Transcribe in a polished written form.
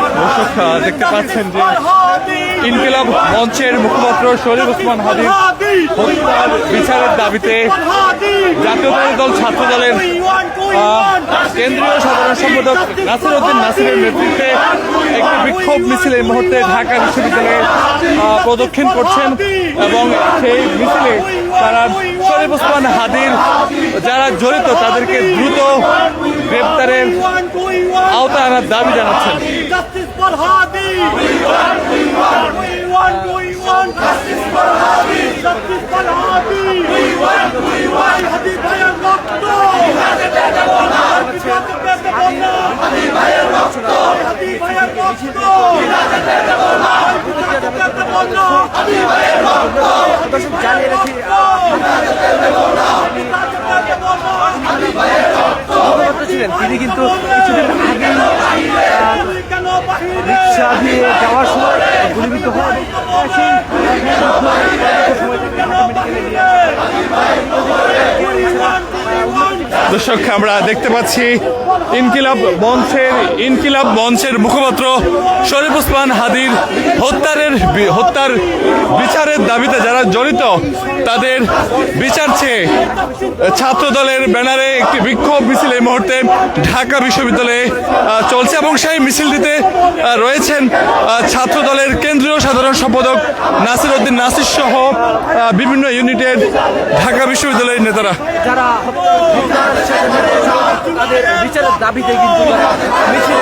দর্শক দেখতে পাচ্ছেন যে ইনকিলাব মঞ্চের মুখপাত্র শরীফ ওসমান হাদির হত্যার বিচারের দাবিতে জাতীয়তাবাদী দল ছাত্র দলের কেন্দ্রীয় সাধারণ সম্পাদক নাসির উদ্দিন নাসিরের নেতৃত্বে একটি বিক্ষোভ মিছিল এই মুহূর্তে ঢাকা বিশ্ববিদ্যালয়ে প্রদক্ষিণ করছেন এবং সেই মিছিলে তারা শরীফ ওসমান হাদির যারা জড়িত তাদেরকে দ্রুত গ্রেপ্তারের আওতায় আনার দাবি জানাচ্ছেন। জানিয়ে রাখি ছিলেন তিনি কিন্তু কিছুদিন আগে রিক্সা দিয়ে যাওয়ার সময় গুলিবিদ্ধ হন। দর্শক আমরা দেখতে পাচ্ছি ইনকিলাব মঞ্চের মুখপাত্র শরীফ ওসমান হাদির হত্যার বিচারের দাবিতে যারা জড়িত তাদের বিচার চেয়ে ছাত্র দলের ব্যানারে একটি বিক্ষোভ মিছিল এই মুহূর্তে ঢাকা বিশ্ববিদ্যালয়ে চলছে এবং সেই মিছিলটিতে রয়েছেন ছাত্র দলের কেন্দ্রীয় সাধারণ সম্পাদক নাসির উদ্দিন নাসির সহ বিভিন্ন ইউনিটের ঢাকা বিশ্ববিদ্যালয়ের নেতারা যারা তাদের বিচারের দাবিতে কিন্তু মিছিল